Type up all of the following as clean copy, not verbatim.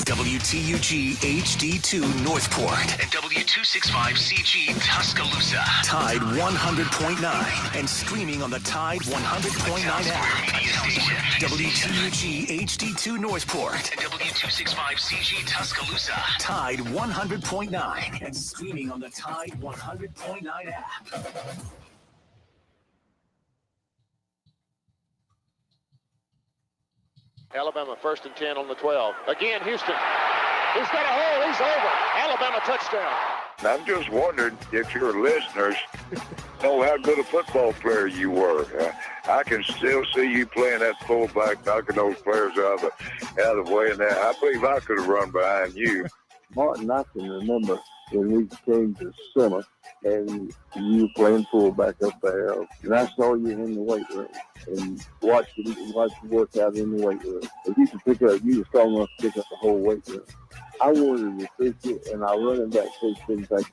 WTUG HD2 Northport and W265CG Tuscaloosa. Tide 100.9 and streaming on the Tide 100.9 app. WTUG HD2 Northport and W265CG Tuscaloosa. Tide 100.9 and streaming on the Tide 100.9 app. Alabama 1st and 10 on the 12. Again, Houston. He's got a hole. He's over. Alabama touchdown. I'm just wondering if your listeners know how good a football player you were. I can still see you playing that fullback, knocking those players out of the way. And that, I believe I could have run behind you. Martin, I can remember when we came to summer and you were playing fullback up there, and I saw you in the weight room and watched you work out in the weight room. If you were strong enough to pick up the whole weight room. I wanted to fix it, and I run it back so things like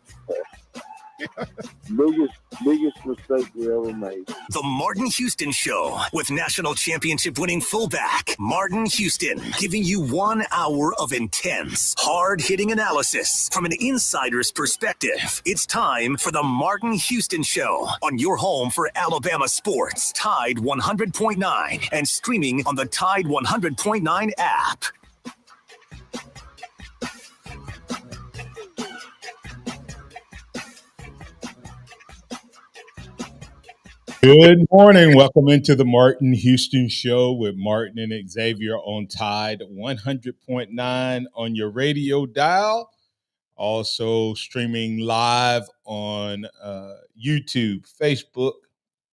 biggest mistake we ever made. The Martin Houston Show with national championship winning fullback Martin Houston, giving you 1 hour of intense, hard-hitting analysis from an insider's perspective. It's time for the Martin Houston Show on your home for Alabama sports, Tide 100.9, and streaming on the Tide 100.9 app. Good morning. Welcome into the Martin Houston Show with Martin and Xavier on Tide 100.9 on your radio dial. Also streaming live on YouTube, Facebook,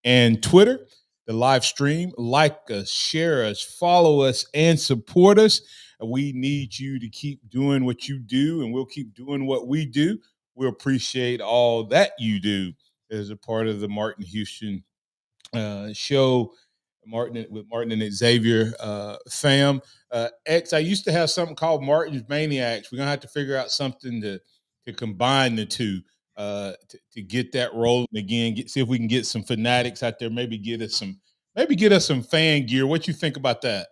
and Twitter. The live stream, like us, share us, follow us, and support us. We need you to keep doing what you do, and we'll keep doing what we do. We appreciate all that you do as a part of the Martin Houston show, with Martin and Xavier fam. X, I used to have something called Martin's Maniacs. We're gonna have to figure out something to combine the two to get that rolling again. See if we can get some fanatics out there. Maybe get us some fan gear. What you think about that?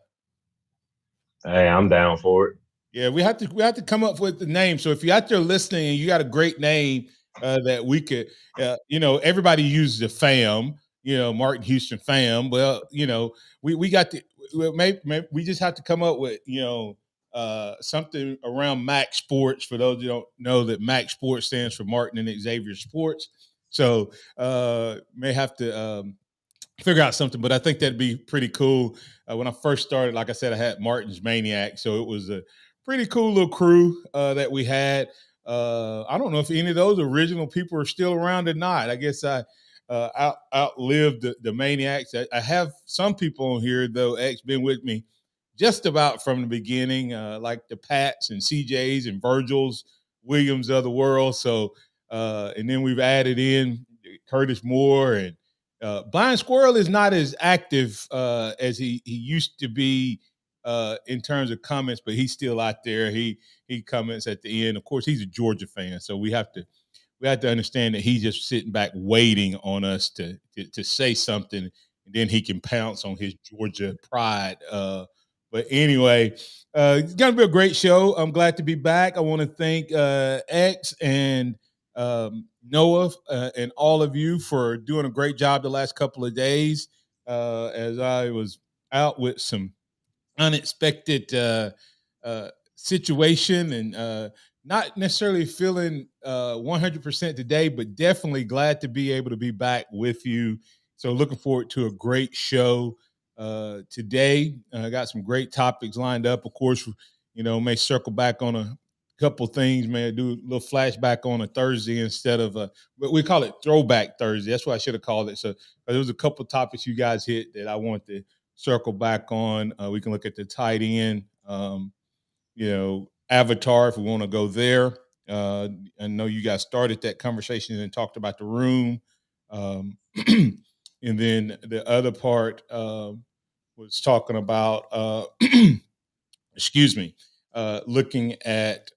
Hey, I'm down for it. Yeah, we have to come up with the name. So if you're out there listening and you got a great name that we could, everybody uses a fam. Martin Houston fam. Well, we got to maybe we just have to come up with something around MaX Sports. For those who don't know, that MaX Sports stands for Martin and Xavier Sports. So may have to figure out something, but I think that'd be pretty cool. When I first started, like I said, I had Martin's Maniac, so it was a pretty cool little crew that we had. I don't know if any of those original people are still around or not. I guess I outlived the Maniacs. I have some people on here, though, X, been with me just about from the beginning, like the Pats and CJs and Virgils, Williams of the world. So, and then we've added in Curtis Moore, and Blind Squirrel is not as active as he used to be in terms of comments, but he's still out there. He comments at the end. Of course, he's a Georgia fan, so we have to understand that he's just sitting back waiting on us to say something, and then he can pounce on his Georgia pride. But anyway, it's going to be a great show. I'm glad to be back. I want to thank X and Noah and all of you for doing a great job the last couple of days as I was out with some unexpected situation and not necessarily feeling 100% today, but definitely glad to be able to be back with you. So looking forward to a great show today. I got some great topics lined up. Of course, may circle back on a couple things, man. Do a little flashback on a Thursday instead of but we call it Throwback Thursday. That's what I should have called it. So there was a couple topics you guys hit that I want to circle back on. We can look at the tight end, Avatar, if we want to go there. I know you guys started that conversation and talked about the room. And then the other part was talking about, looking at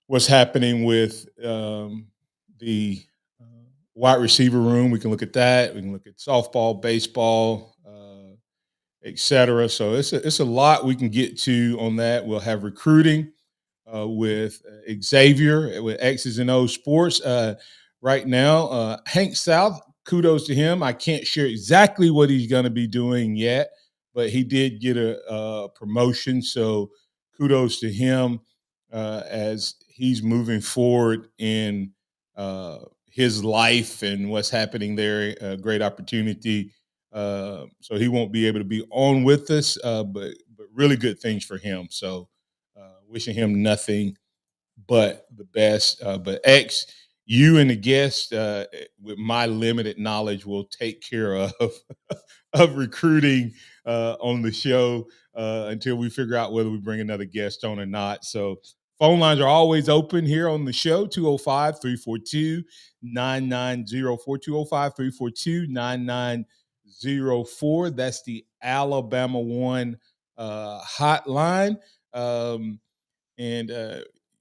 what's happening with the wide receiver room. We can look at that. We can look at softball, baseball, etc. So it's a lot we can get to on that. We'll have recruiting with Xavier with X's and O's Sports. Right now, Hank South, kudos to him. I can't share exactly what he's going to be doing yet, but he did get a promotion. So kudos to him as he's moving forward in his life and what's happening there. A great opportunity. So he won't be able to be on with us, but really good things for him. So wishing him nothing but the best. But X, you and the guest, with my limited knowledge, will take care of of recruiting on the show until we figure out whether we bring another guest on or not. So phone lines are always open here on the show, 205-342-9904, 205-342-9904. That's the Alabama One hotline. And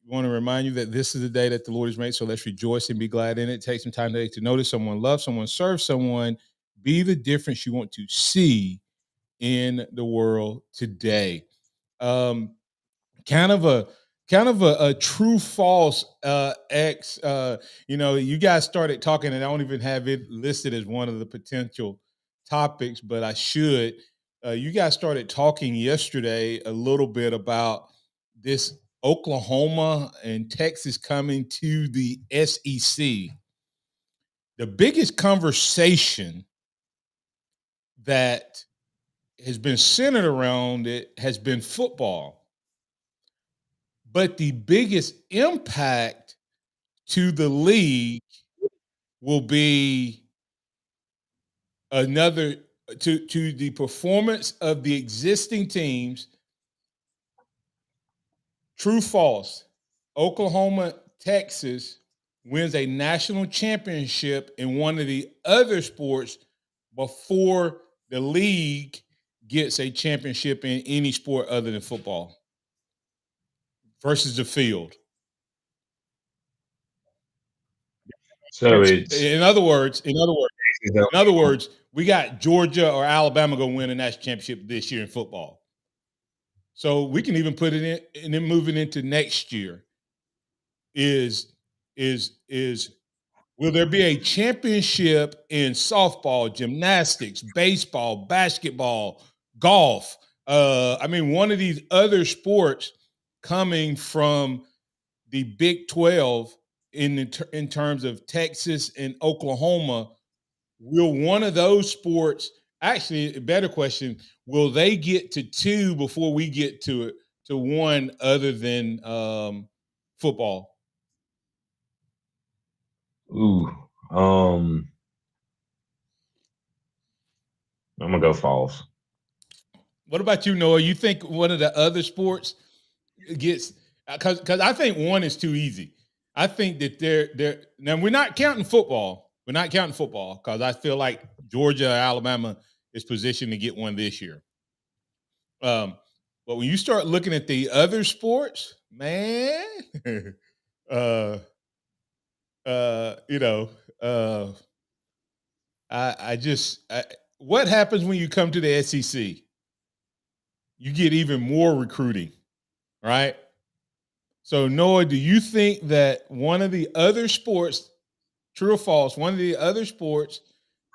want to remind you that this is the day that the Lord has made, so let's rejoice and be glad in it. Take some time today to notice someone, love someone, serve someone, be the difference you want to see in the world today. Um, kind of a a true false X. You guys started talking, and I don't even have it listed as one of the potential topics, but I should. You guys started talking yesterday a little bit about this Oklahoma and Texas coming to the SEC. The biggest conversation that has been centered around it has been football. But the biggest impact to the league will be another to the performance of the existing teams. True, false. Oklahoma, Texas wins a national championship in one of the other sports before the league gets a championship in any sport other than football versus the field. So it's In other words, we got Georgia or Alabama going to win a national championship this year in football. So we can even put it in, and then moving into next year is will there be a championship in softball, gymnastics, baseball, basketball, golf? One of these other sports coming from the Big 12 in terms of Texas and Oklahoma. Will one of those sports, actually, a better question, will they get to two before we get to one other than football? ooh. I'm gonna go false. What about you, Noah? You think one of the other sports gets, because I think one is too easy. I think that they're now we're not counting football. We're not counting football because I feel like Georgia or Alabama is positioned to get one this year. But when you start looking at the other sports, man, uh, uh, you know, uh, what happens when you come to the SEC? You get even more recruiting, right? So, Noah, do you think that one of the other sports, true or false, one of the other sports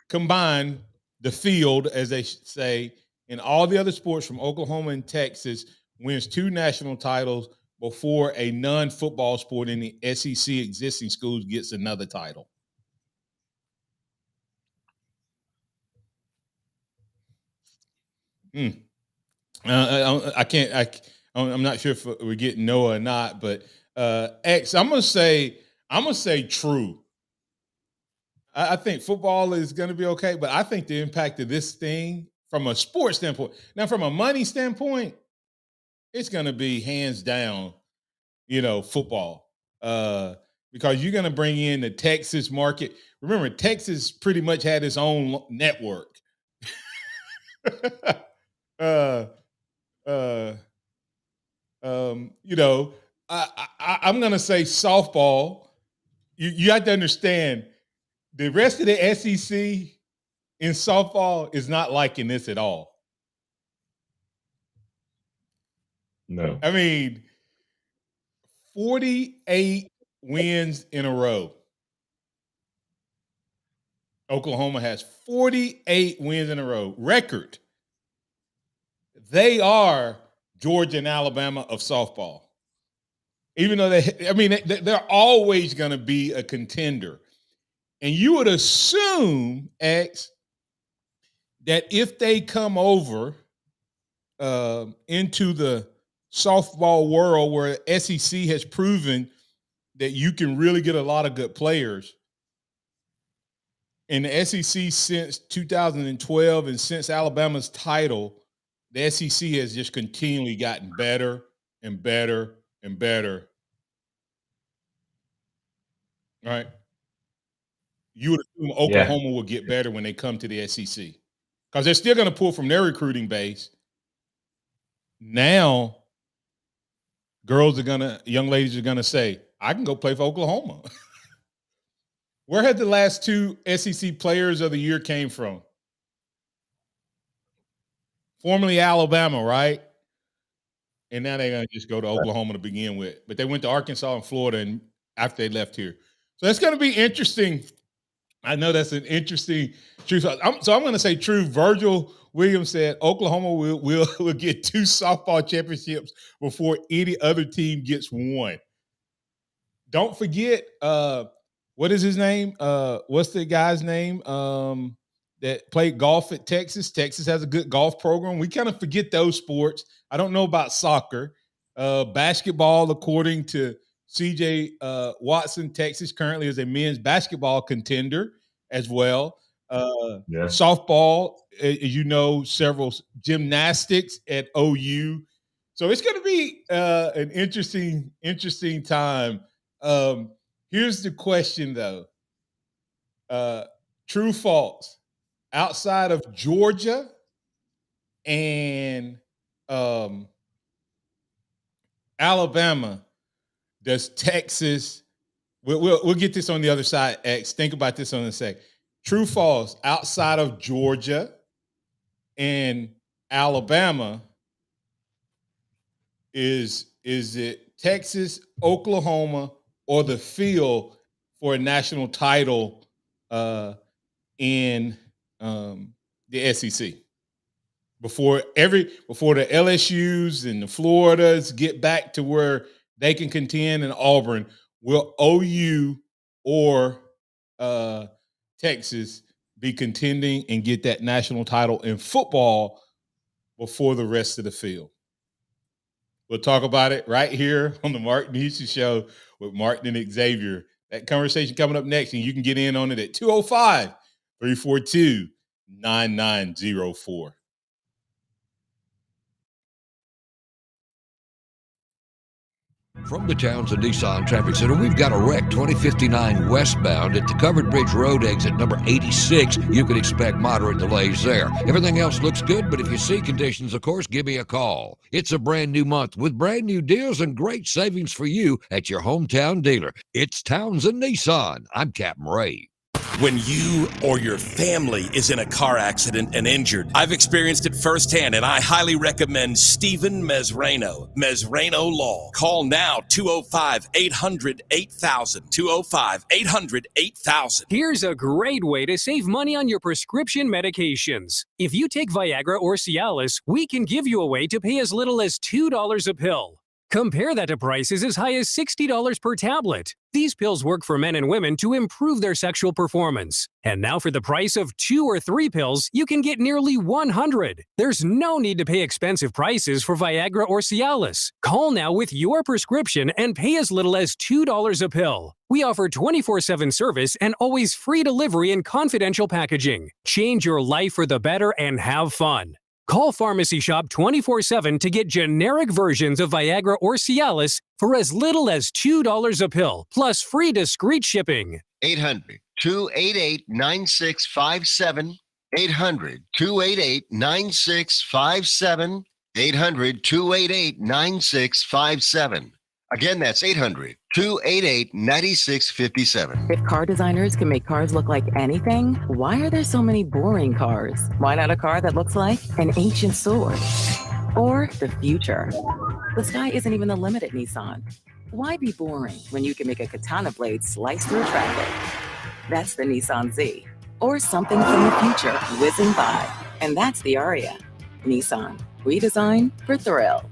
combined the field, as they say, in all the other sports from Oklahoma and Texas wins two national titles before a non-football sport in the SEC existing schools gets another title? Hmm. I can't. I'm not sure if we're getting Noah or not, but X. I'm gonna say true. I think football is going to be okay, but I think the impact of this thing from a sports standpoint, now from a money standpoint, it's going to be hands down, football, because you're going to bring in the Texas market. Remember, Texas pretty much had its own network. uh, uh, you know, I'm going to say softball. You have to understand the rest of the SEC in softball is not liking this at all. No. I mean, 48 wins in a row. Oklahoma has 48 wins in a row. Record. They are Georgia and Alabama of softball. Even though they're always going to be a contender. And you would assume, X, that if they come over into the softball world where SEC has proven that you can really get a lot of good players, in the SEC since 2012 and since Alabama's title, the SEC has just continually gotten better and better and better. Right? You would assume Oklahoma will get better when they come to the SEC because they're still going to pull from their recruiting base. Now, young ladies are going to say, I can go play for Oklahoma. Where had the last 2 SEC players of the year came from? Formerly Alabama, right? And now they're going to just go to Oklahoma to begin with. But they went to Arkansas and Florida and after they left here. So that's going to be interesting. I know that's an interesting truth. So I'm going to say true. Virgil Williams said Oklahoma will get 2 softball championships before any other team gets one. Don't forget, what is his name? What's the guy's name that played golf at Texas? Texas has a good golf program. We kind of forget those sports. I don't know about soccer. Basketball, according to CJ Watson, Texas currently is a men's basketball contender as well. Softball, as you know, several gymnastics at OU. So it's going to be an interesting time. Here's the question, though. True, false. Outside of Georgia and Alabama, does Texas? We'll get this on the other side. X. Think about this on a sec. True, false. Outside of Georgia and Alabama, is it Texas, Oklahoma, or the field for a national title in the SEC? Before the LSUs and the Floridas get back to where they can contend in Auburn, will OU or Texas be contending and get that national title in football before the rest of the field? We'll talk about it right here on the Martin Houston Show with Martin and Xavier. That conversation coming up next, and you can get in on it at 205-342-9904. From the Townsend Nissan Traffic Center, we've got a wreck 2059 westbound at the Covered Bridge Road exit number 86. You can expect moderate delays there. Everything else looks good, but if you see conditions, of course, give me a call. It's a brand new month with brand new deals and great savings for you at your hometown dealer. It's Townsend Nissan. I'm Captain Ray. When you or your family is in a car accident and injured, I've experienced it firsthand, and I highly recommend Stephen Mesrano, Mesrano Law. Call now, 205-800-8000, 205-800-8000. Here's a great way to save money on your prescription medications. If you take Viagra or Cialis, we can give you a way to pay as little as $2 a pill. Compare that to prices as high as $60 per tablet. These pills work for men and women to improve their sexual performance. And now for the price of 2 or 3 pills, you can get nearly 100. There's no need to pay expensive prices for Viagra or Cialis. Call now with your prescription and pay as little as $2 a pill. We offer 24/7 service and always free delivery and confidential packaging. Change your life for the better and have fun. Call Pharmacy Shop 24/7 to get generic versions of Viagra or Cialis for as little as $2 a pill, plus free discreet shipping. 800-288-9657. 800-288-9657. 800-288-9657. Again, that's 800-288-9657. If car designers can make cars look like anything, why are there so many boring cars? Why not a car that looks like an ancient sword? or the future? The sky isn't even the limit at Nissan. Why be boring when you can make a katana blade slice through traffic? That's the Nissan Z. Or something from the future whizzing by. And that's the Aria. Nissan. Redesign for thrill.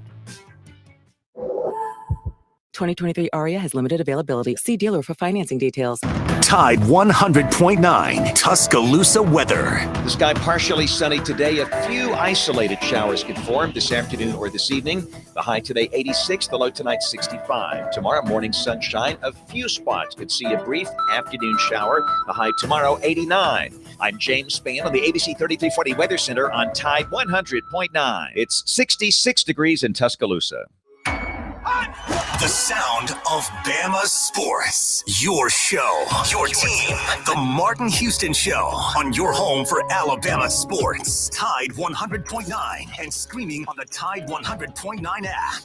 2023 Aria has limited availability. See dealer for financing details. Tide 100.9 Tuscaloosa weather. The sky partially sunny today. A few isolated showers could form this afternoon or this evening. The high today 86, the low tonight 65. Tomorrow morning sunshine. A few spots could see a brief afternoon shower. The high tomorrow 89. I'm James Spann on the ABC 3340 Weather Center on Tide 100.9. It's 66 degrees in Tuscaloosa. The sound of Bama sports. Your show, your team. The Martin Houston Show on your home for Alabama sports. Tide 100.9 and streaming on the Tide 100.9 app.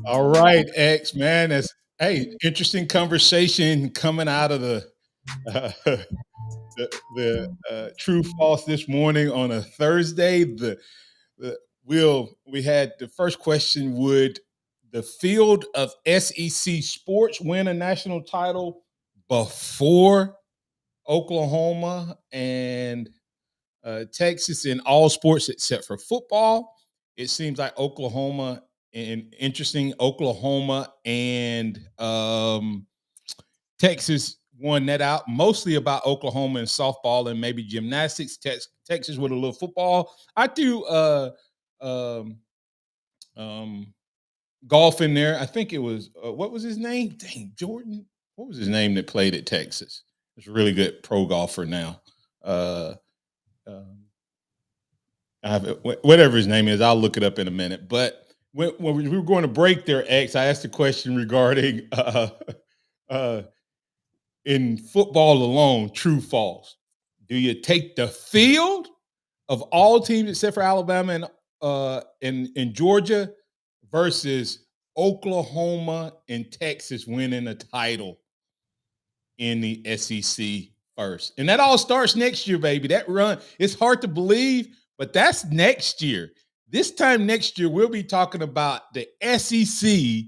All right, X, man. That's interesting conversation coming out of the true false this morning on a Thursday. We had the first question: would the field of SEC sports win a national title before Oklahoma and Texas in all sports except for football? It seems like Oklahoma and Texas won that out, mostly about Oklahoma and softball and maybe gymnastics. Texas with a little football. I do golf in there. I think it was what was his name? Dang, Jordan. What was his name that played at Texas? He's a really good pro golfer now. Whatever his name is, I'll look it up in a minute. But when we were going to break there, X, I asked a question regarding in football alone, true, false. Do you take the field of all teams except for Alabama and Georgia versus Oklahoma and Texas winning a title in the SEC first? And that all starts next year, baby. That run, it's hard to believe, but that's next year. This time next year, we'll be talking about the SEC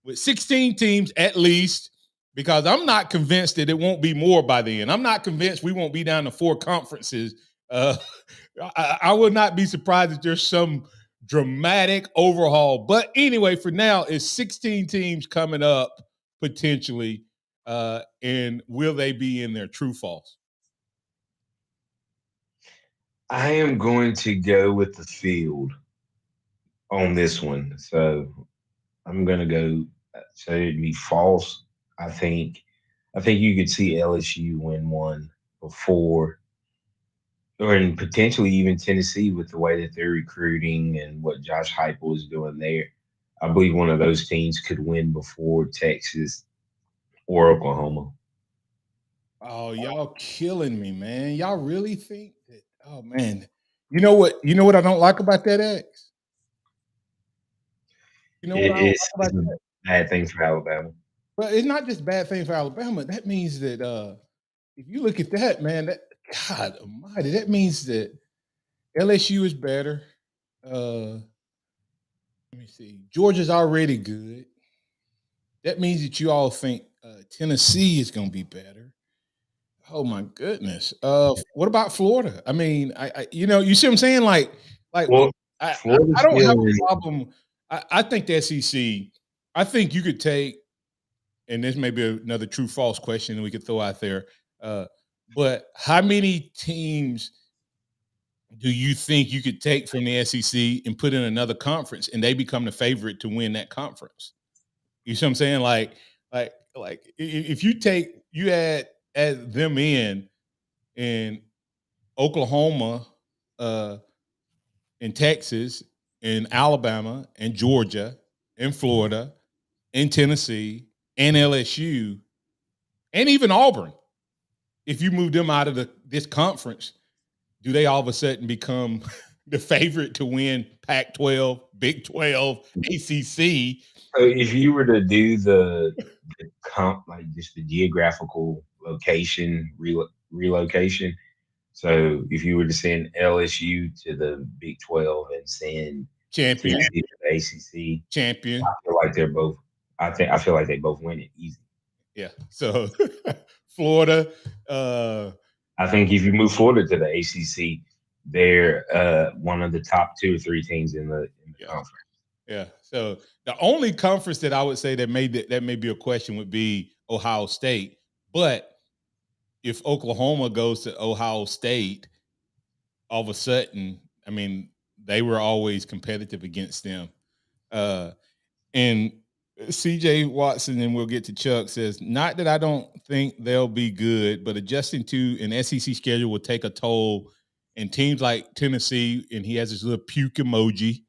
with 16 teams at least, because I'm not convinced that it won't be more by then. I'm not convinced we won't be down to 4 conferences. I would not be surprised if there's some dramatic overhaul. But anyway, for now, it's 16 teams coming up potentially. And will they be in there? True, false? I am going to go with the field on this one. So I'm going to go, so it'd be false. I think you could see LSU win one before, and potentially even Tennessee with the way that they're recruiting and what Josh Heupel is doing there. I believe one of those teams could win before Texas or Oklahoma. Oh, y'all killing me, man. Y'all really think that? Oh, man. You know what I don't like about that, X? You know what I don't like about that? Bad thing for Alabama. Well, it's not just bad thing for Alabama. That means that if you look at that, man, that God Almighty, that means that LSU is better. Let me see. Georgia's already good. That means that you all think Tennessee is going to be better. Oh my goodness. What about Florida? I mean, you see what I'm saying? Well, I don't have a problem. I think the SEC. I think you could take, and this may be another true false question that we could throw out there. But how many teams do you think you could take from the SEC and put in another conference and they become the favorite to win that conference? You see what I'm saying? Like if you add them in Oklahoma, in Texas, in Alabama, and Georgia, in Florida, in Tennessee, and LSU, and even Auburn. If you move them out of this conference, do they all of a sudden become the favorite to win Pac-12, Big 12, ACC. So if you were to do the like just the geographical location relocation, so if you were to send LSU to the Big 12 and send Champion. Tennessee to the ACC, Champion. I feel like they're both. I feel like they both win it easy. Yeah. So Florida. I think if you move forward to the ACC, they're one of the top 2 or 3 teams in the conference. Yeah. So the only conference that I would say that may be a question would be Ohio State. But if Oklahoma goes to Ohio State, all of a sudden, I mean, they were always competitive against them. And CJ Watson, and we'll get to Chuck, says, not that I don't think they'll be good, but adjusting to an SEC schedule will take a toll. And teams like Tennessee, and he has his little puke emoji,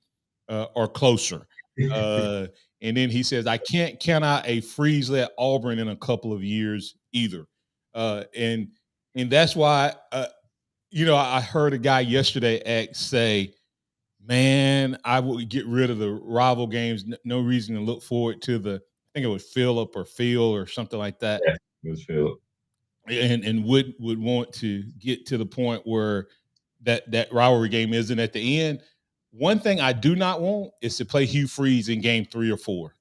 are closer. And then he says, I can't count out a freeze at Auburn in a couple of years either. And that's why, I heard a guy yesterday say, man, I would get rid of the rival games. No reason to look forward to I think it was Phillip or Phil or something like that. Yeah, it was Phillip. And would want to get to the point where that rivalry game isn't at the end. One thing I do not want is to play Hugh Freeze in game 3 or 4.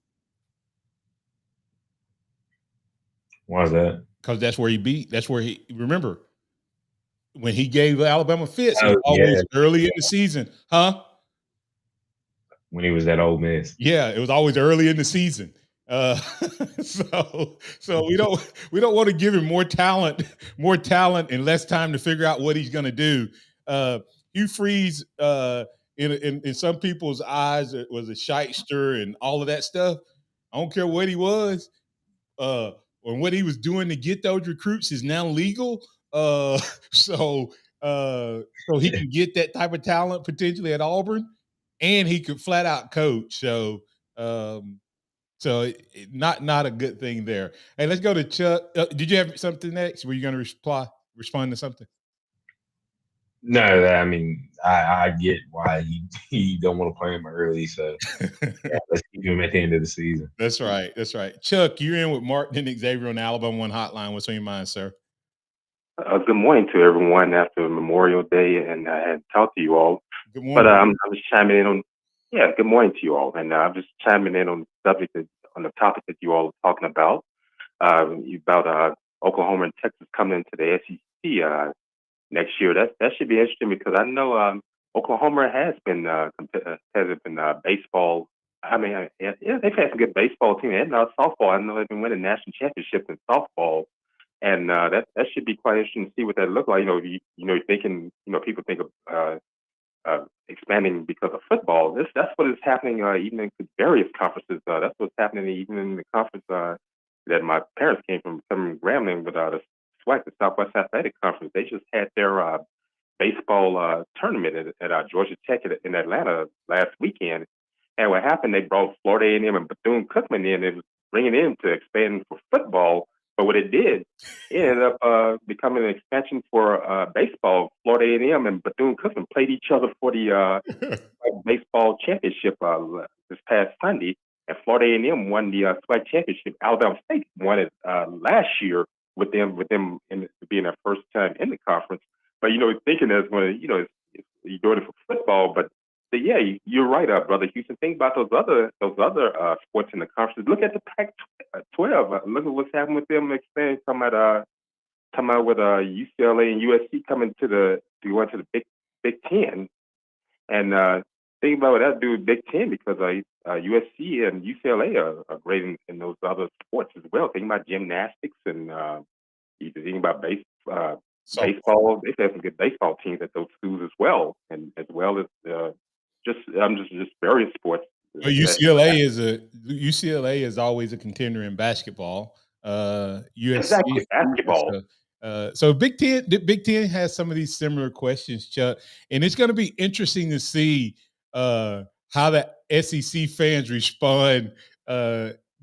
Why is that? Because that's where remember, when he gave Alabama fits, it was always early in the season. Huh? When he was at Ole Miss. Yeah, it was always early in the season. So we don't want to give him more talent and less time to figure out what he's going to do. Hugh Freeze, in some people's eyes, it was a shyster and all of that stuff. I don't care what he was, or what he was doing to get those recruits is now legal. So he can get that type of talent potentially at Auburn, and he could flat out coach. So not a good thing there. Hey, let's go to Chuck. Did you have something next? Were you going to respond to something? No, I mean, I get why you don't want to play him early. So let's keep him at the end of the season. That's right. Chuck, you're in with Martin and Xavier on the Alabama One Hotline. What's on your mind, sir? Good morning to everyone after Memorial Day, and I had talked to you all. Good morning. But I'm just chiming in on. Yeah, good morning to you all, and I'm just chiming in on the subject on the topic that you all are talking about. About Oklahoma and Texas coming into the SEC next year. That should be interesting because I know Oklahoma has been competitive in baseball. I mean, they've had some good baseball team and softball. I know they've been winning national championships in softball, and that should be quite interesting to see what that look like. Thinking, people think of expanding because of football. That's what is happening even in various conferences. That's what's happening even in the conference that my parents came from Grambling with the SWAC, the Southwest Athletic Conference. They just had their baseball tournament at Georgia Tech in Atlanta last weekend. And what happened, they brought Florida A&M and Bethune-Cookman in and bringing in to expand for football. But what it did, it ended up becoming an expansion for baseball. Florida A&M and Bethune-Cookman played each other for the baseball championship this past Sunday, and Florida A&M won the SWAC championship. Alabama State won it last year with them being their first time in the conference. But thinking as when you're doing it for football, but yeah, you're right, brother Houston. Think about those other sports in the conference. Look at the Pac-12. Look at what's happening with them expanding. Talking about with UCLA and USC coming to the Big Ten, and think about what that do with Big Ten because USC and UCLA are great in those other sports as well. Think about gymnastics and you think about baseball. They've had some good baseball teams at those schools as well, and as well as just various sports. Well, UCLA is always a contender in basketball. USC exactly basketball. So Big Ten has some of these similar questions, Chuck, and it's going to be interesting to see how the SEC fans respond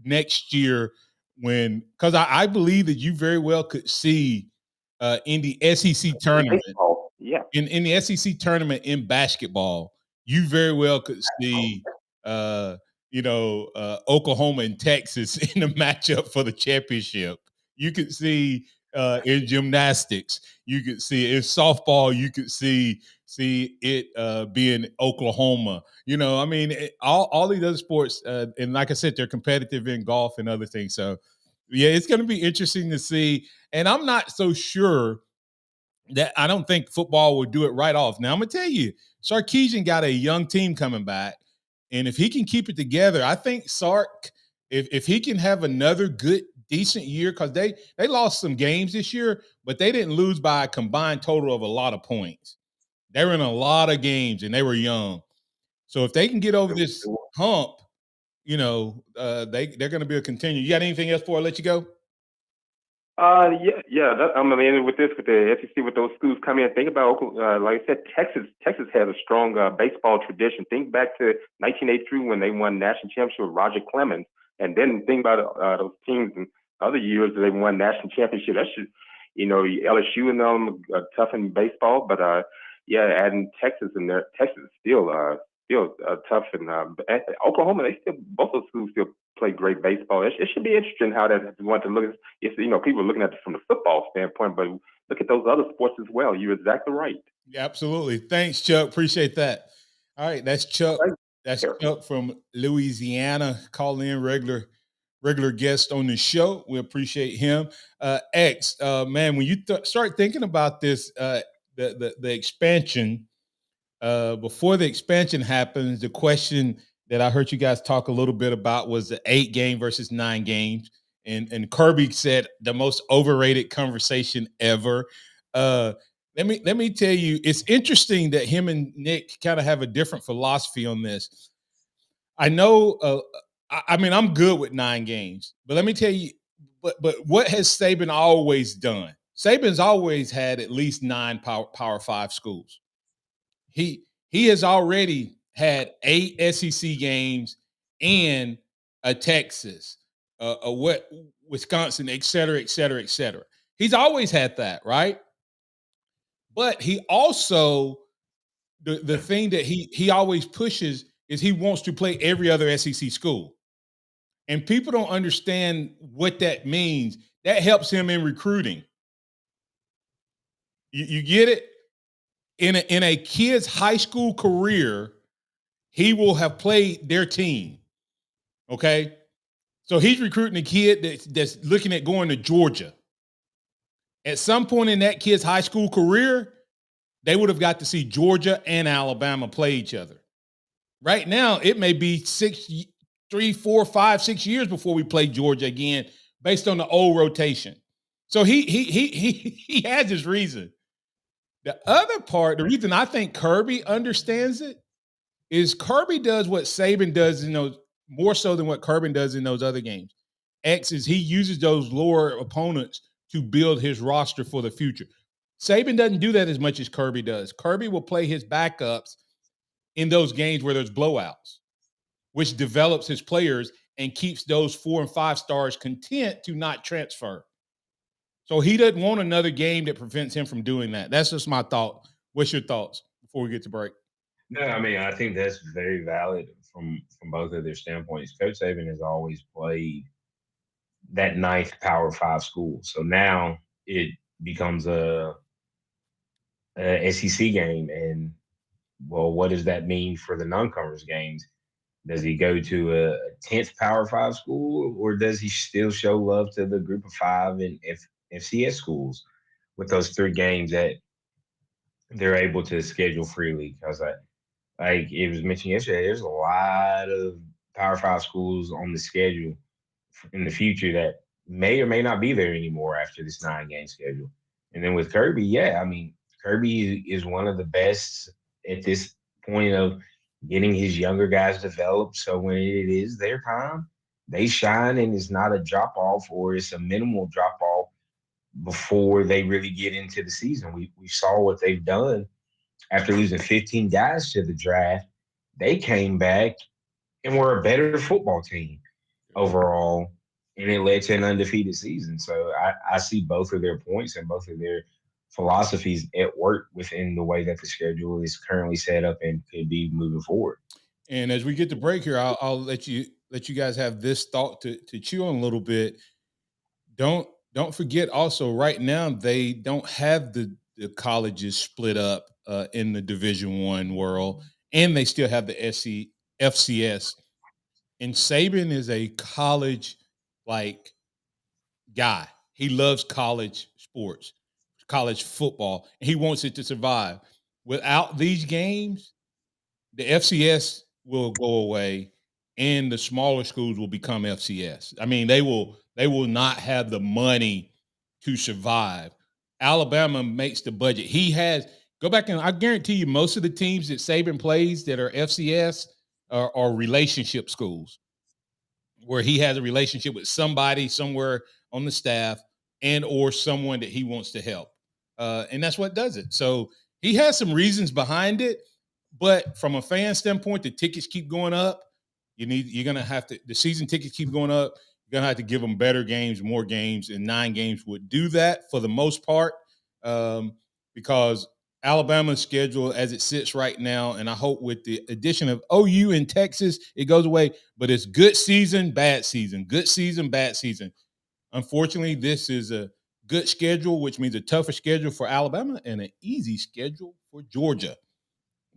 next year because I believe that you very well could see in the SEC tournament. Yeah. In the SEC tournament in basketball, you very well could see, Oklahoma and Texas in the matchup for the championship. You could see in gymnastics, you could see in softball, you could see it being Oklahoma. I mean, all these other sports, and like I said, they're competitive in golf and other things. So, yeah, it's going to be interesting to see. And I'm not so sure that I don't think football would do it right off. Now, I'm going to tell you, Sarkisian got a young team coming back. And if he can keep it together, I think Sark, if he can have another good, decent year, because they lost some games this year, but they didn't lose by a combined total of a lot of points. They were in a lot of games, and they were young. So if they can get over this hump, they're going to be a continue. You got anything else before I let you go? I mean, with the SEC, with those schools coming in, think about like I said, Texas has a strong baseball tradition. Think back to 1983 when they won national championship with Roger Clemens, and then think about those teams in other years that they won national championship. That should, LSU and them tough in baseball, but adding Texas in there, Texas is still tough, and Oklahoma, both those schools still play great baseball. It should be interesting how that if you want to look at people are looking at it from the football standpoint, but look at those other sports as well. You're exactly right. Yeah, absolutely. Thanks, Chuck. Appreciate that. All right, that's Chuck. That's Chuck from Louisiana, calling in regular guest on the show. We appreciate him. X, man, when you start thinking about this, the expansion, before the expansion happens, the question that I heard you guys talk a little bit about was the 8 game versus 9 games. And Kirby said the most overrated conversation ever. Let me tell you, it's interesting that him and Nick kind of have a different philosophy on this. I know, I'm good with 9 games, but let me tell you, but what has Saban always done? Saban's always had at least 9 Power 5 schools. He has already had 8 SEC games and a Texas, Wisconsin, et cetera, et cetera, et cetera. He's always had that, right? But he also, the thing that he always pushes is he wants to play every other SEC school. And people don't understand what that means. That helps him in recruiting. You get it? In a kid's high school career, he will have played their team. Okay? So he's recruiting a kid that's looking at going to Georgia. At some point in that kid's high school career, they would have got to see Georgia and Alabama play each other. Right now, it may be 3, 4, 5, 6 years before we play Georgia again, based on the old rotation. So he has his reason. The other part, the reason I think Kirby understands it, is Kirby does what Saban does in those, more so than what Kirby does in those other games. X is he uses those lower opponents to build his roster for the future. Saban doesn't do that as much as Kirby does. Kirby will play his backups in those games where there's blowouts, which develops his players and keeps those 4 and 5 stars content to not transfer. So he doesn't want another game that prevents him from doing that. That's just my thought. What's your thoughts before we get to break? No, I mean, I think that's very valid from both of their standpoints. Coach Saban has always played that ninth Power 5 school. So now it becomes a SEC game. And, well, what does that mean for the non-conference games? Does he go to a 10th Power 5 school, or does he still show love to the group of 5 and FCS schools with those 3 games that they're able to schedule freely? Because like it was mentioned yesterday, there's a lot of Power 5 schools on the schedule in the future that may or may not be there anymore after this 9-game schedule. And then with Kirby, I mean, Kirby is one of the best at this point of getting his younger guys developed. So when it is their time, they shine, and it's not a drop off, or it's a minimal drop off before they really get into the season. We saw what they've done after losing 15 guys to the draft. They came back and were a better football team overall, and it led to an undefeated season. So I see both of their points and both of their philosophies at work within the way that the schedule is currently set up and could be moving forward. And as we get to break here, I'll let you guys have this thought to chew on a little bit. Don't forget also right now they don't have the colleges split up in the Division I world, and they still have the FCS. And Saban is a college like guy. He loves college sports, college football, and he wants it to survive. Without these games, the FCS will go away and the smaller schools will become FCS. I mean, they will not have the money to survive. Alabama makes the budget. He has go back and I guarantee you most of the teams that Saban plays that are FCS are relationship schools where he has a relationship with somebody somewhere on the staff and or someone that he wants to help. And that's what does it. So he has some reasons behind it. But from a fan standpoint, the tickets keep going up. You're gonna have to. The season tickets keep going up. You're gonna have to give them better games, more games, and 9 games would do that for the most part. Because Alabama's schedule, as it sits right now, and I hope with the addition of OU in Texas, it goes away. But it's good season, bad season, good season, bad season. Unfortunately, this is a good schedule, which means a tougher schedule for Alabama and an easy schedule for Georgia.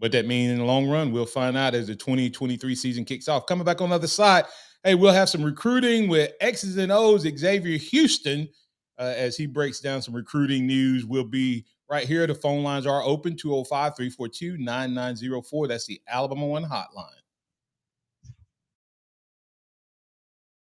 What that means in the long run, we'll find out as the 2023 season kicks off. Coming back on the other side, hey, we'll have some recruiting with X's and O's, Xavier Houston, as he breaks down some recruiting news. We'll be right here. The phone lines are open, 205-342-9904. That's the Alabama One hotline.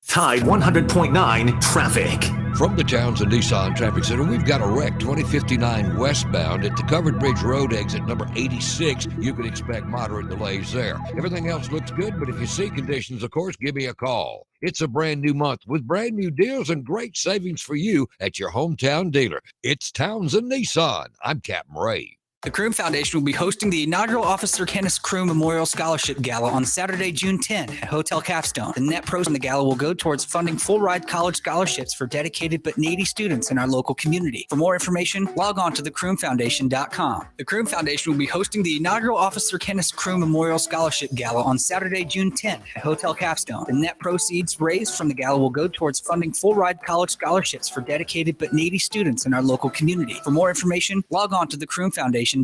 Tide 100.9 traffic. From the Townsend Nissan Traffic Center, we've got a wreck 2059 westbound at the Covered Bridge Road exit number 86. You can expect moderate delays there. Everything else looks good, but if you see conditions, of course, give me a call. It's a brand new month with brand new deals and great savings for you at your hometown dealer. It's Townsend Nissan. I'm Captain Ray. The Croom Foundation will be hosting the inaugural Officer Kenneth Croom Memorial Scholarship Gala on Saturday, June 10 at Hotel Capstone. The net proceeds from the gala will go towards funding full-ride college scholarships for dedicated but needy students in our local community. For more information, log on to thecroomfoundation.com. The Croom Foundation will be hosting the inaugural Officer Kenneth Croom Memorial Scholarship Gala on Saturday, June 10 at Hotel Capstone. The net proceeds raised from the gala will go towards funding full-ride college scholarships for dedicated but needy students in our local community. For more information, log on to thecroomfoundation.com.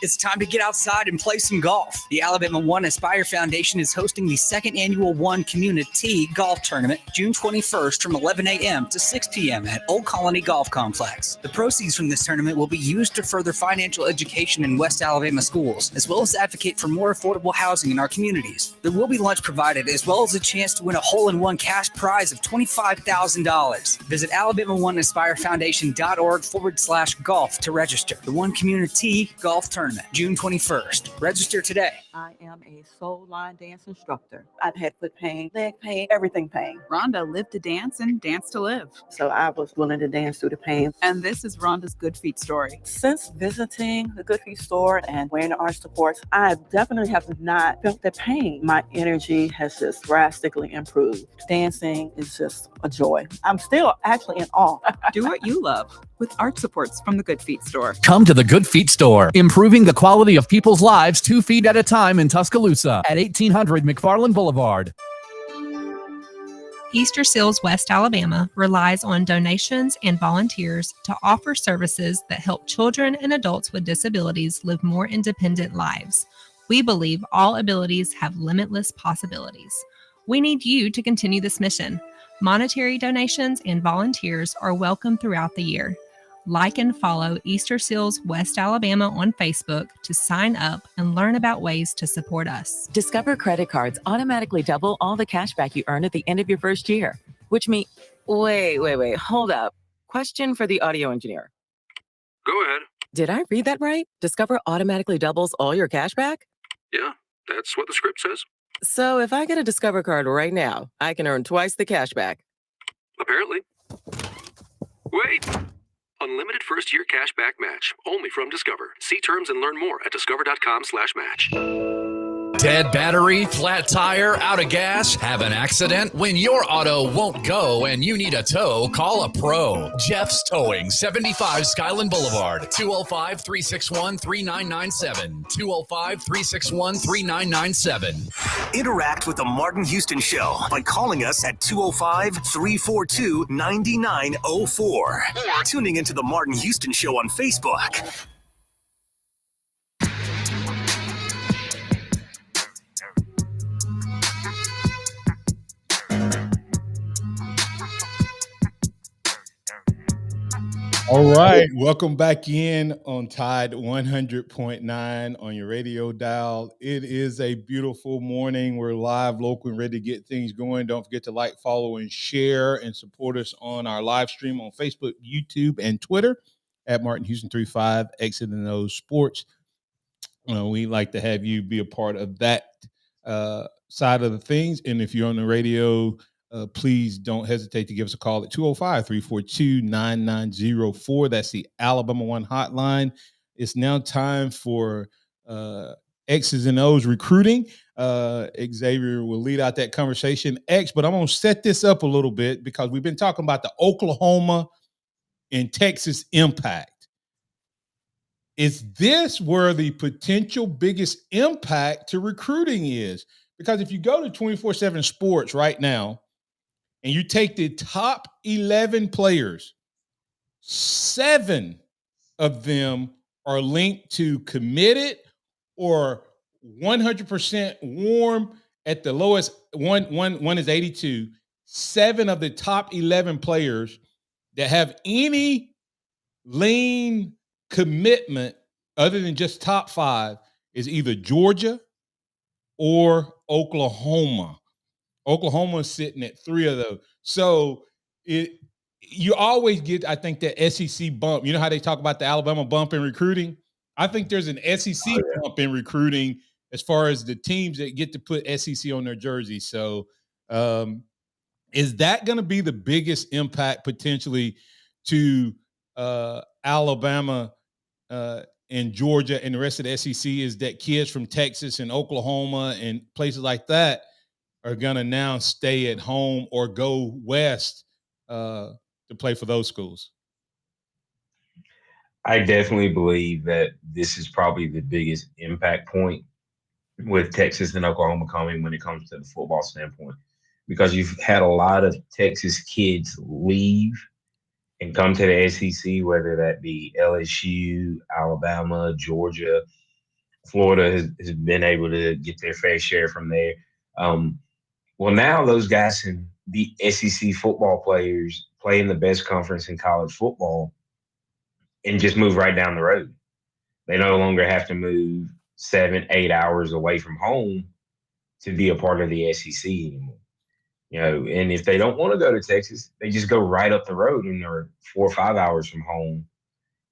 It's time to get outside and play some golf. The Alabama One Aspire Foundation is hosting the second annual One Community Golf Tournament June 21st from 11 a.m. to 6 p.m. at Old Colony Golf Complex. The proceeds from this tournament will be used to further financial education in West Alabama schools, as well as advocate for more affordable housing in our communities. There will be lunch provided, as well as a chance to win a hole-in-one cash prize of $25,000. Visit AlabamaOneAspireFoundation.org/golf to register. The One Community Golf Tournament, June 21st. Register today. I am a soul line dance instructor. I've had foot pain, leg pain, everything pain. Rhonda lived to dance and danced to live. So I was willing to dance through the pain. And this is Rhonda's Good Feet story. Since visiting the Good Feet store and wearing the arch supports, I definitely have not felt the pain. My energy has just drastically improved. Dancing is just a joy. I'm still actually in awe. Do what you love with arch supports from the Good Feet store. Come to the Good Feet store, improving the quality of people's lives 2 feet at a time in Tuscaloosa at 1800 McFarland Boulevard. Easter Seals West Alabama relies on donations and volunteers to offer services that help children and adults with disabilities live more independent lives. We believe all abilities have limitless possibilities. We need you to continue this mission. Monetary donations and volunteers are welcome throughout the year. Like and follow Easter Seals West Alabama on Facebook to sign up and learn about ways to support us. Discover credit cards automatically double all the cash back you earn at the end of your first year, which means, wait, hold up. Question for the audio engineer. Go ahead. Did I read that right? Discover automatically doubles all your cash back? Yeah, that's what the script says. So if I get a Discover card right now, I can earn twice the cash back. Apparently. Wait! Unlimited first-year cash back match, only from Discover. See terms and learn more at discover.com/match. Dead battery, flat tire, out of gas, have an accident? When your auto won't go and you need a tow, call a pro. Jeff's Towing, 75 Skyland Boulevard, 205-361-3997. 205-361-3997. Interact with the Martin Houston Show by calling us at 205-342-9904 or tuning into the Martin Houston Show on Facebook. All right, welcome back in on Tide 100.9 on your radio dial. It is a beautiful morning. We're live, local, and ready to get things going. Don't forget to like, follow, and share, and support us on our live stream on Facebook, YouTube, and Twitter at Martin Houston 35, Exit and Those Sports. We'd like to have you be a part of that side of the things. And if you're on the radio, please don't hesitate to give us a call at 205-342-9904. That's the Alabama One hotline. It's now time for X's and O's recruiting. Xavier will lead out that conversation. But I'm going to set this up a little bit because we've been talking about the Oklahoma and Texas impact. Is this where the potential biggest impact to recruiting is? Because if you go to 24/7 Sports right now and you take the top 11 players, 7 of them are linked to committed or 100% warm at the lowest. One is 82. 7 of the top 11 players that have any lean commitment other than just top 5 is either Georgia or Oklahoma. Oklahoma is sitting at 3 of those. So you always get, I think, that SEC bump. You know how they talk about the Alabama bump in recruiting? I think there's an SEC bump in recruiting as far as the teams that get to put SEC on their jersey. So is that going to be the biggest impact potentially to Alabama and Georgia and the rest of the SEC, is that kids from Texas and Oklahoma and places like that are going to now stay at home or go west to play for those schools? I definitely believe that this is probably the biggest impact point with Texas and Oklahoma coming when it comes to the football standpoint, because you've had a lot of Texas kids leave and come to the SEC, whether that be LSU, Alabama, Georgia. Florida has been able to get their fair share from there. Well, now those guys can be SEC football players, play in the best conference in college football, and just move right down the road. They no longer have to move 7-8 hours away from home to be a part of the SEC anymore. And if they don't want to go to Texas, they just go right up the road and they're 4 or 5 hours from home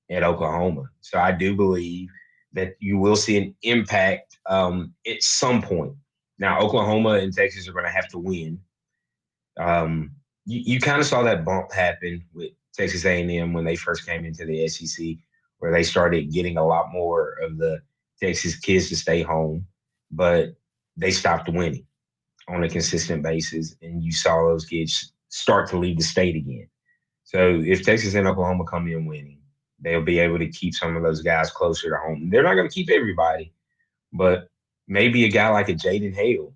at Oklahoma. So I do believe that you will see an impact at some point. Now, Oklahoma and Texas are going to have to win. You kind of saw that bump happen with Texas A&M when they first came into the SEC, where they started getting a lot more of the Texas kids to stay home, but they stopped winning on a consistent basis, and you saw those kids start to leave the state again. So if Texas and Oklahoma come in winning, they'll be able to keep some of those guys closer to home. They're not going to keep everybody, but maybe a guy like a Jaden Hale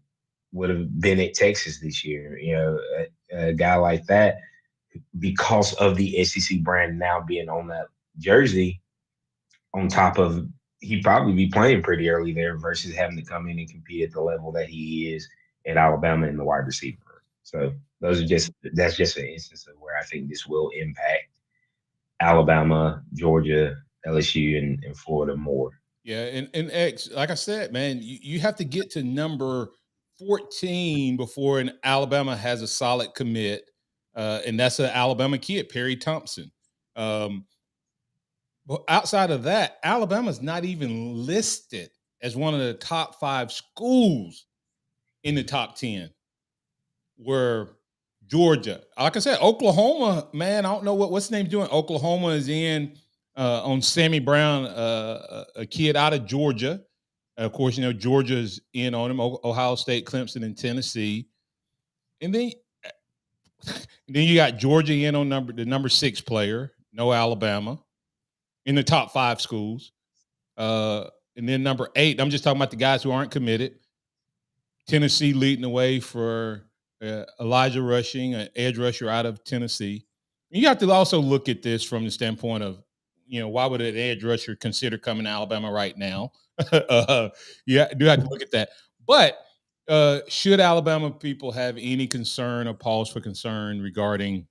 would have been at Texas this year. A guy like that, because of the SEC brand now being on that jersey, on top of he'd probably be playing pretty early there versus having to come in and compete at the level that he is at Alabama in the wide receiver. So that's just an instance of where I think this will impact Alabama, Georgia, LSU, and Florida more. Yeah, and X, like I said, man, you have to get to number 14 before an Alabama has a solid commit, and that's an Alabama kid, Perry Thompson. But outside of that, Alabama's not even listed as one of the top 5 schools in the top 10. Where Georgia, like I said, Oklahoma, man, I don't know what's the name doing. Oklahoma is in on Sammy Brown, a kid out of Georgia. Of course, Georgia's in on him. Ohio State, Clemson, and Tennessee, and then you got Georgia in on the number 6 player. No Alabama in the top 5 schools, and then number 8. I'm just talking about the guys who aren't committed. Tennessee leading the way for Elijah Rushing, an edge rusher out of Tennessee. You have to also look at this from the standpoint of, why would an edge rusher consider coming to Alabama right now? You do have to look at that. But should Alabama people have any concern or pause for concern regarding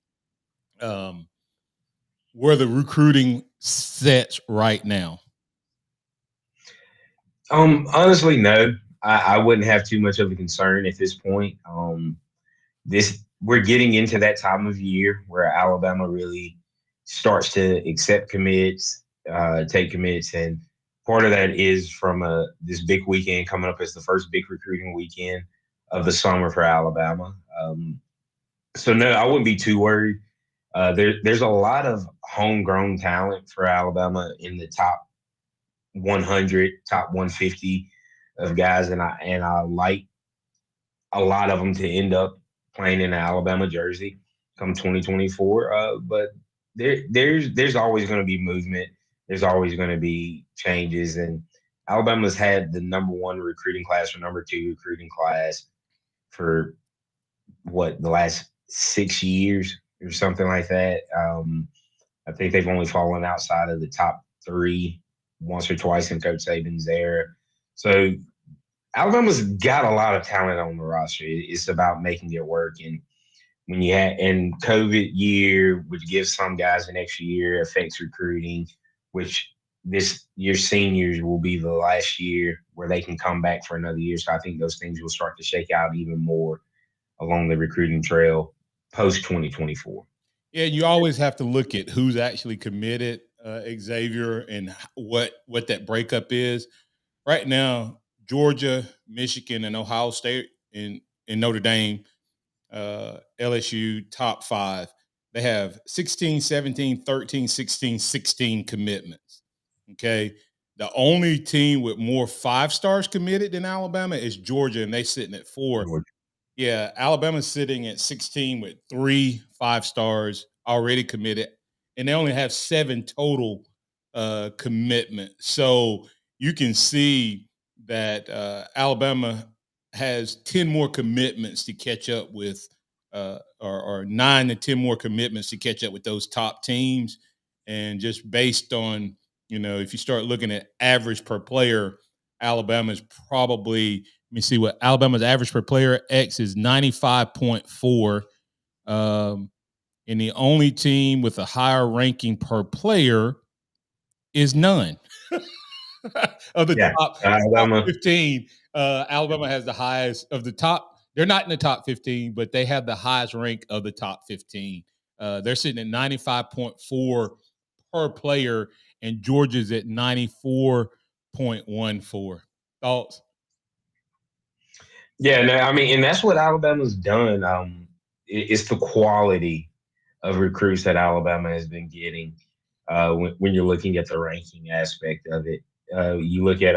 where the recruiting sets right now? Honestly, no. I wouldn't have too much of a concern at this point. We're getting into that time of year where Alabama really starts to accept commits, take commits, and part of that is from this big weekend coming up as the first big recruiting weekend of the summer for Alabama. So no, I wouldn't be too worried. There's a lot of homegrown talent for Alabama in the top 100, top 150 of guys, and I like a lot of them to end up playing in an Alabama jersey come 2024. But there's always going to be movement. There's always going to be changes, and Alabama's had the number 1 recruiting class or number 2 recruiting class for the last 6 years or something like that. I think they've only fallen outside of the top 3 once or twice in Coach Saban's era. So Alabama's got a lot of talent on the roster. It's about making it work. And when you had in COVID year, which gives some guys an extra year, affects recruiting, which this year seniors will be the last year where they can come back for another year. So I think those things will start to shake out even more along the recruiting trail post 2024. Yeah, you always have to look at who's actually committed, Xavier, and what that breakup is. Right now, Georgia, Michigan, and Ohio State and Notre Dame, LSU, top 5. They have 16, 17, 13, 16, 16 commitments. Okay. The only team with more 5 stars committed than Alabama is Georgia, and they're sitting at 4. Georgia. Yeah, Alabama's sitting at 16 with 3 5 stars already committed, and they only have 7 total commitment. So you can see that Alabama has 10 more commitments to catch up with, or 9 to 10 more commitments to catch up with those top teams. And just based on, if you start looking at average per player, Alabama's probably, let me see what Alabama's average per player X is 95.4. And the only team with a higher ranking per player is none. Of the top 15, Alabama has the highest of the top. They're not in the top 15, but they have the highest rank of the top 15. They're sitting at 95.4 per player, and Georgia's at 94.14. Thoughts? Yeah, no, I mean, and that's what Alabama's done. It's the quality of recruits that Alabama has been getting when you're looking at the ranking aspect of it. You look at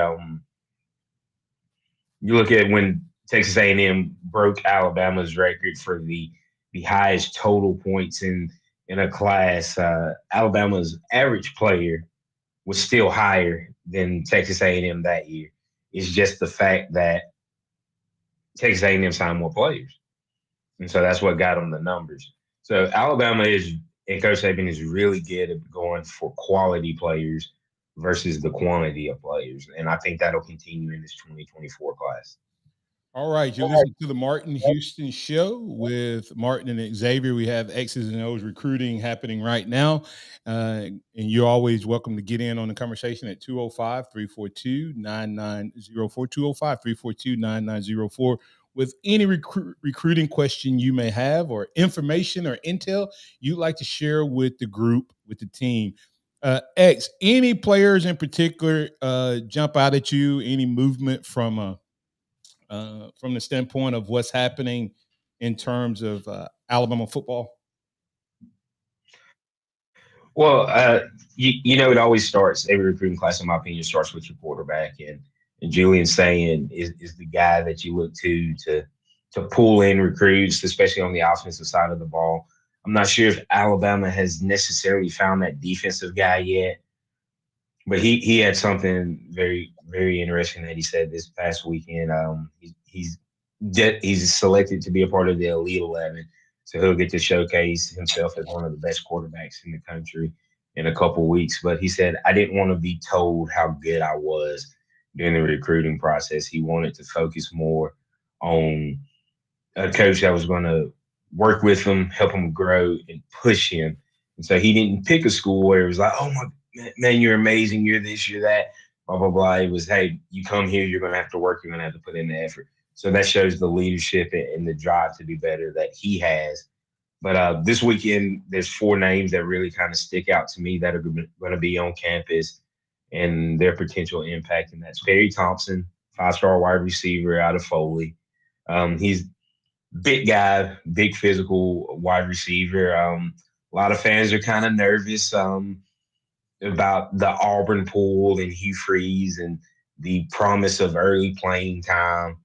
when Texas A&M broke Alabama's record for the highest total points in a class. Alabama's average player was still higher than Texas A&M that year. It's just the fact that Texas A&M signed more players, and so that's what got them the numbers. So Alabama and Coach Saban is really good at going for quality players versus the quantity of players. And I think that'll continue in this 2024 class. All right. You're listening to the Martin Houston Show with Martin and Xavier. We have X's and O's recruiting happening right now. And you're always welcome to get in on the conversation at 205-342-9904, 205-342-9904 with any recruiting question you may have or information or intel you'd like to share with the group, with the team. X, any players in particular jump out at you? Any movement from the standpoint of what's happening in terms of Alabama football? Well, it always starts, every recruiting class, in my opinion, starts with your quarterback. And and Julian Sayin is the guy that you look to pull in recruits, especially on the offensive side of the ball. I'm not sure if Alabama has necessarily found that defensive guy yet, but he had something very, very interesting that he said this past weekend. He's selected to be a part of the Elite 11, so he'll get to showcase himself as one of the best quarterbacks in the country in a couple weeks. But he said, I didn't want to be told how good I was during the recruiting process. He wanted to focus more on a coach that was going to work with him, help him grow, and push him. And so he didn't pick a school where it was like, oh, my man, you're amazing, you're this, you're that, blah, blah, blah. It was, hey, you come here, you're going to have to work, you're going to have to put in the effort. So that shows the leadership and the drive to be better that he has. But this weekend, there's 4 names that really kind of stick out to me that are going to be on campus and their potential impact. And that's Perry Thompson, 5-star wide receiver out of Foley. He's big guy, big physical wide receiver. A lot of fans are kind of nervous about the Auburn pool and Hugh Freeze and the promise of early playing time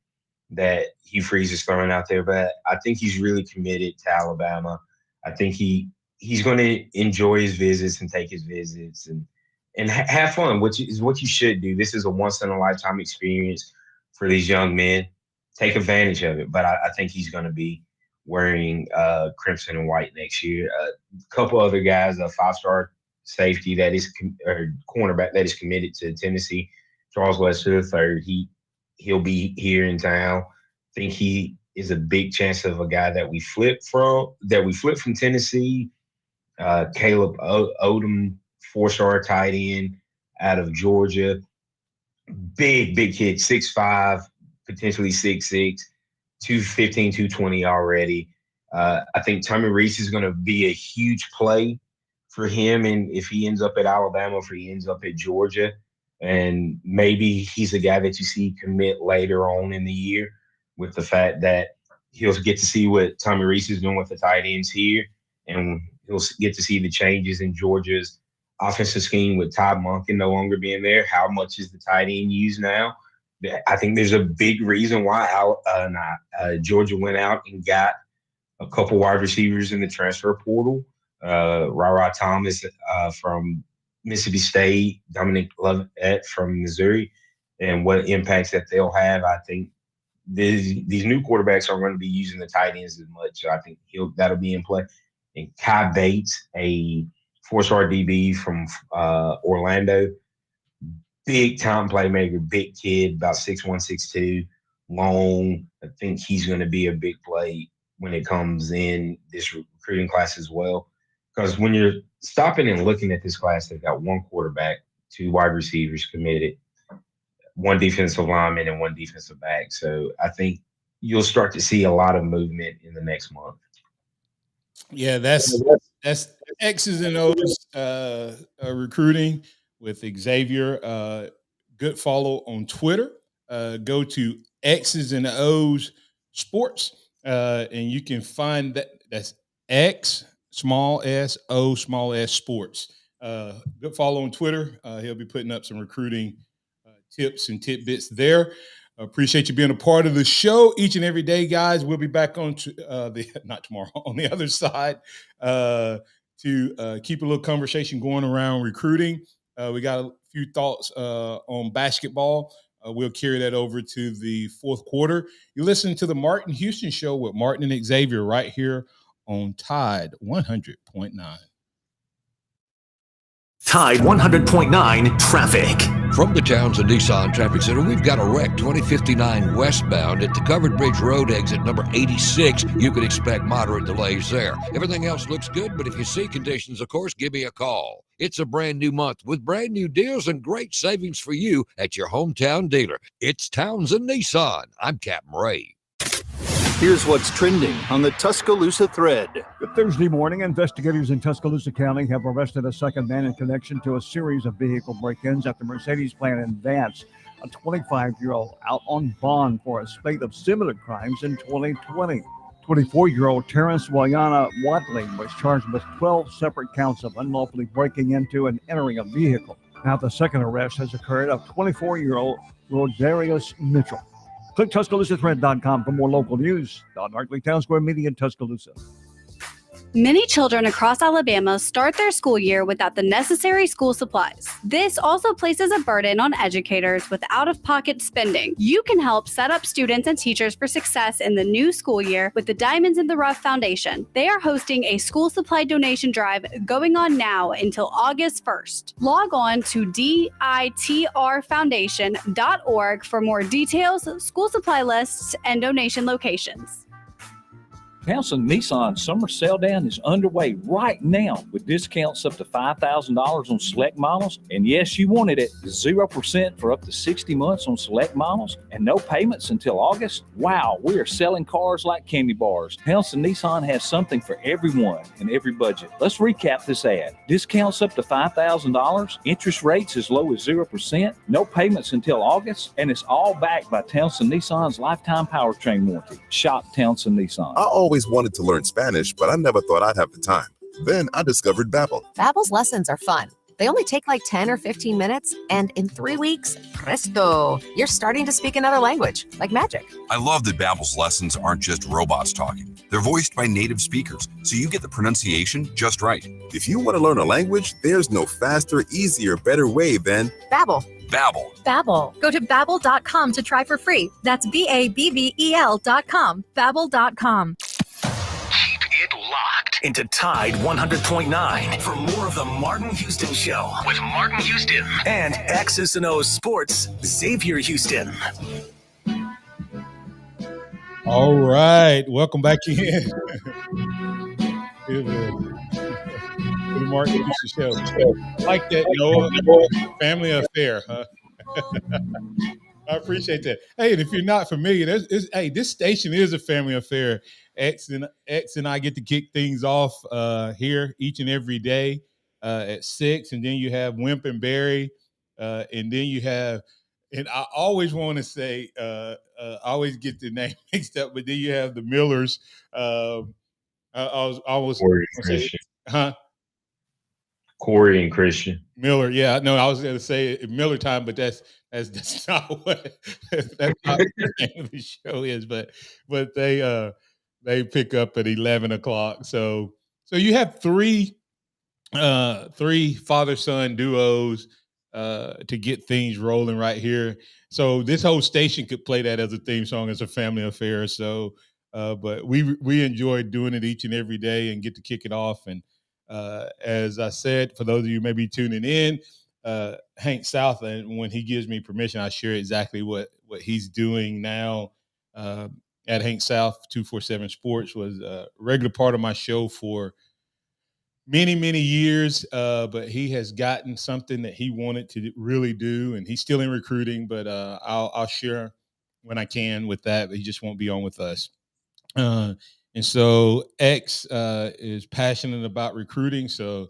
that Hugh Freeze is throwing out there. But I think he's really committed to Alabama. I think he's going to enjoy his visits and take his visits and have fun, which is what you should do. This is a once-in-a-lifetime experience for these young men. Take advantage of it. But I think he's going to be wearing crimson and white next year. A couple other guys, a 5-star safety that is or cornerback that is committed to Tennessee, Charles Lester III. He'll be here in town. I think he is a big chance of a guy that we flip from Tennessee. Caleb Odom, 4-star tight end out of Georgia. Big kid, 6'5", potentially 6'6", 215, 220 already. I think Tommy Reese is going to be a huge play for him, and if he ends up at Alabama, if he ends up at Georgia, and maybe he's a guy that you see commit later on in the year with the fact that he'll get to see what Tommy Reese is doing with the tight ends here, and he'll get to see the changes in Georgia's offensive scheme with Todd Monken no longer being there. How much is the tight end used now? I think there's a big reason why Georgia went out and got a couple wide receivers in the transfer portal. Ra Thomas from Mississippi State, Dominic Lovett from Missouri, and what impacts that they'll have. I think these new quarterbacks are going to be using the tight ends as much. So I think that'll be in play. And Kai Bates, a 4-star DB from Orlando, big time playmaker, big kid, about 6'1", 6'2", long. I think he's going to be a big play when it comes in this recruiting class as well. Because when you're stopping and looking at this class, they've got 1 quarterback, 2 wide receivers committed, 1 defensive lineman, and 1 defensive back. So I think you'll start to see a lot of movement in the next month. Yeah, that's X's and O's recruiting with Xavier. Good follow on Twitter. Go to X's and O's Sports, and you can find that. That's X small s O small s Sports. Good follow on Twitter. He'll be putting up some recruiting tips and tidbits there. Appreciate you being a part of the show each and every day, guys. We'll be back on not tomorrow, on the other side to keep a little conversation going around recruiting. We got a few thoughts on basketball. We'll carry that over to the fourth quarter. You listen to the Martin Houston Show with Martin and Xavier right here on Tide 100.9. Tide 100.9 traffic. From the Townsend Nissan Traffic Center, we've got a wreck 2059 westbound at the Covered Bridge Road exit number 86. You can expect moderate delays there. Everything else looks good, but if you see conditions, of course, give me a call. It's a brand new month with brand new deals and great savings for you at your hometown dealer. It's Townsend Nissan. I'm Captain Ray. Here's what's trending on the Tuscaloosa thread. Good Thursday morning, investigators in Tuscaloosa County have arrested a second man in connection to a series of vehicle break-ins at the Mercedes plant in Vance. A 25-year-old out on bond for a spate of similar crimes in 2020. 24-year-old Terrence Wayana Watley was charged with 12 separate counts of unlawfully breaking into and entering a vehicle. Now the second arrest has occurred of 24-year-old Rodarius Mitchell. Click TuscaloosaThread.com for more local news. Don Hartley, Town Square Media in Tuscaloosa. Many children across Alabama start their school year without the necessary school supplies. This also places a burden on educators with out-of-pocket spending. You can help set up students and teachers for success in the new school year with the Diamonds in the Rough Foundation. They are hosting a school supply donation drive going on now until August 1st. Log on to ditrfoundation.org for more details, school supply lists, and donation locations. Townsend Nissan Summer Sale Down is underway right now with discounts up to $5,000 on select models. And yes, you wanted it, 0% for up to 60 months on select models and no payments until August. Wow, we are selling cars like candy bars. Townsend Nissan has something for everyone and every budget. Let's recap this ad. Discounts up to $5,000, interest rates as low as 0%, no payments until August, and it's all backed by Townsend Nissan's lifetime powertrain warranty. Shop Townsend Nissan. I always wanted to learn Spanish, but I never thought I'd have the time. Then I discovered Babbel. Babbel's lessons are fun. They only take like 10 or 15 minutes, and in 3 weeks, presto, you're starting to speak another language, like magic. I love that Babbel's lessons aren't just robots talking. They're voiced by native speakers, so you get the pronunciation just right. If you want to learn a language, there's no faster, easier, better way than Babbel. Babbel. Babbel. Go to Babbel.com to try for free. That's BABBEL.com. Babbel.com. It locked into Tide 100.9 for more of the Martin Houston Show with Martin Houston and X's and O's Sports, Xavier Houston. All right, welcome back in to the Martin Houston Show. Like that, Noah. Family affair, huh? I appreciate that. Hey, and if you're not familiar, this station is a family affair. X and I get to kick things off here each and every day at 6, and then you have Wimp and Barry, and then you have, and I always want to say, I always get the name mixed up, but then you have the Millers. I was Corey and Christian. Huh? Corey and Christian Miller. Yeah, no, I was going to say Miller time, but that's not what that's not what the name of the show is. But they pick up at 11 o'clock. So you have three father-son duos to get things rolling right here. So this whole station could play that as a theme song as a family affair. So, but we enjoy doing it each and every day and get to kick it off. And as I said, for those of you maybe tuning in, Hank South, and when he gives me permission, I share exactly what he's doing now. At Hank South 247 Sports was a regular part of my show for many, many years, but he has gotten something that he wanted to really do, and he's still in recruiting, but I'll share when I can with that, but he just won't be on with us. And so X is passionate about recruiting, so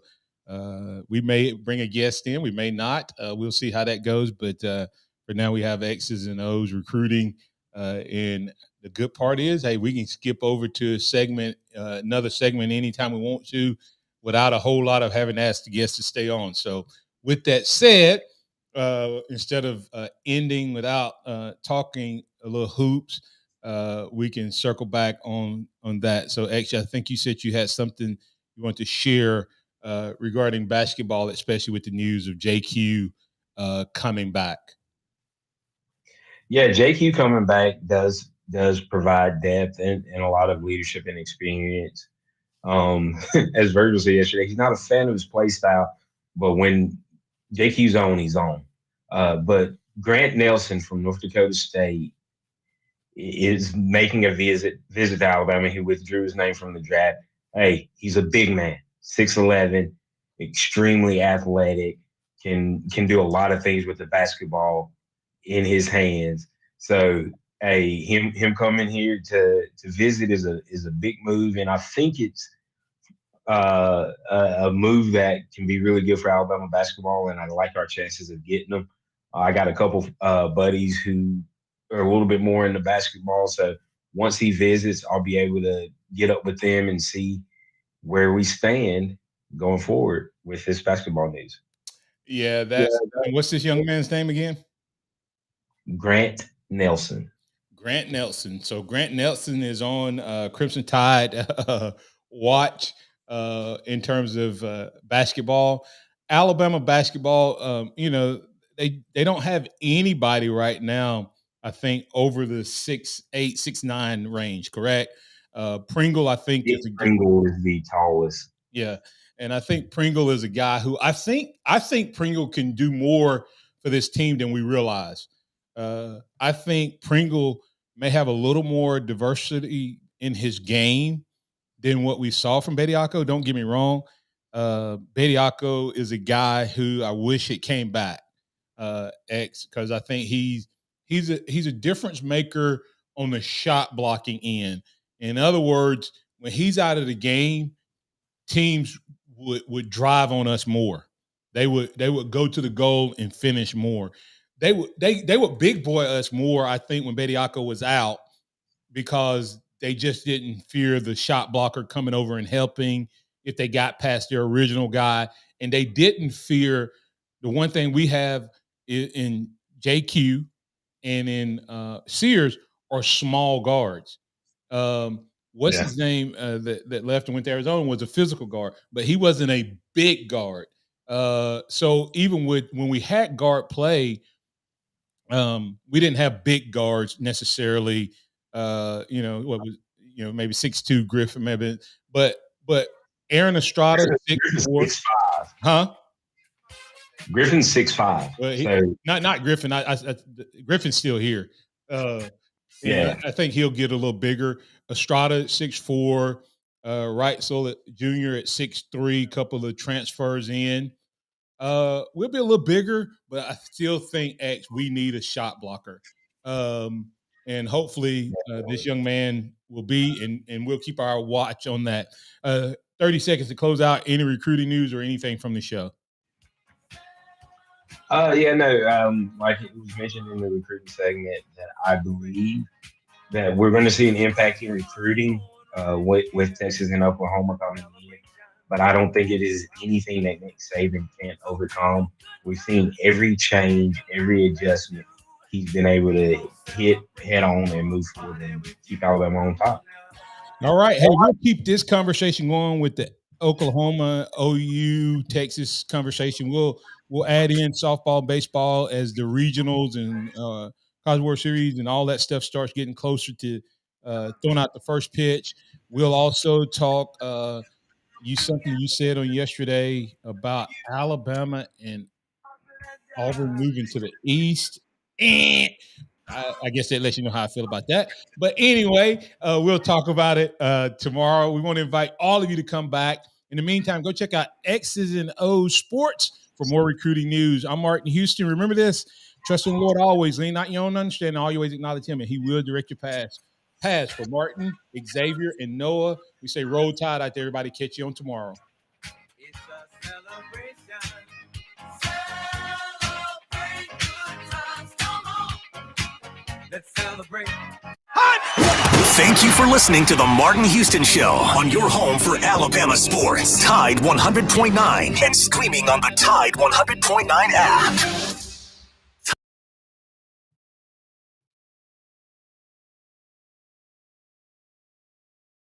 we may bring a guest in, we may not. We'll see how that goes, but for now we have X's and O's recruiting, and the good part is, hey, we can skip over to a segment, another segment anytime we want to without a whole lot of having to ask the guests to stay on. So with that said, instead of ending without talking a little hoops, we can circle back on that. So actually, I think you said you had something you want to share regarding basketball, especially with the news of JQ coming back. Yeah, JQ coming back does provide depth and a lot of leadership and experience. As Virgil said yesterday, he's not a fan of his play style, but when JQ's on, he's on. But Grant Nelson from North Dakota State is making a visit to Alabama. He withdrew his name from the draft. Hey, he's a big man, 6'11", extremely athletic, can do a lot of things with the basketball in his hands. So, hey, him coming here to visit is a big move, and I think it's a move that can be really good for Alabama basketball, and I like our chances of getting them. I got a couple buddies who are a little bit more into basketball, so once he visits, I'll be able to get up with them and see where we stand going forward with this basketball news. Yeah, and what's this young man's name again? Grant Nelson. Grant Nelson. So Grant Nelson is on Crimson Tide watch in terms of basketball. Alabama basketball, they don't have anybody right now, I think, over the 6'8", 6'9" range, correct? Pringle, I think, Pringle is the tallest. Yeah. And I think Pringle is a guy who I think Pringle can do more for this team than we realize. I think Pringle may have a little more diversity in his game than what we saw from Bediako. Don't get me wrong. Bediako is a guy who I wish it came back, because I think he's a difference maker on the shot blocking end. In other words, when he's out of the game, teams would drive on us more. They would go to the goal and finish more. They would big boy us more, I think, when Bediako was out, because they just didn't fear the shot blocker coming over and helping if they got past their original guy. And they didn't fear the one thing we have in JQ and in Sears are small guards. What's his name that left and went to Arizona was a physical guard, but he wasn't a big guard. So even when we had guard play, we didn't have big guards necessarily. Maybe 6'2" Griffin, maybe, but Aaron Estrada 6'4", huh? Griffin's 6'5". Well, not Griffin. Griffin's still here. Yeah, I think he'll get a little bigger. Estrada 6'4", Wright Solid Jr. at 6'3", couple of transfers in. We'll be a little bigger, but I still think we need a shot blocker. And hopefully this young man will be, and we'll keep our watch on that. 30 seconds to close out. Any recruiting news or anything from the show? Like it was mentioned in the recruiting segment, that I believe that we're going to see an impact in recruiting with Texas and Oklahoma coming in. But I don't think it is anything that Nick Saban can't overcome. We've seen every change, every adjustment. He's been able to hit head on and move forward and keep Alabama on top. All right. Hey, we'll keep this conversation going with the Oklahoma, OU, Texas conversation. We'll add in softball, baseball as the regionals and College World Series and all that stuff starts getting closer to throwing out the first pitch. We'll also talk something you said on yesterday about Alabama and Auburn moving to the East. I guess that lets you know how I feel about that. But anyway, we'll talk about it tomorrow. We want to invite all of you to come back. In the meantime, go check out X's and O's Sports for more recruiting news. I'm Martin Houston. Remember this: trust in the Lord always. Lean not your own understanding. All your ways acknowledge Him, and He will direct your paths. For Martin, Xavier, and Noah, we say roll tide out there. Everybody, catch you on tomorrow. It's a celebration. Let's celebrate. Thank you for listening to the Martin Houston Show on your home for Alabama sports. Tide 100.9 and streaming on the Tide 100.9 app.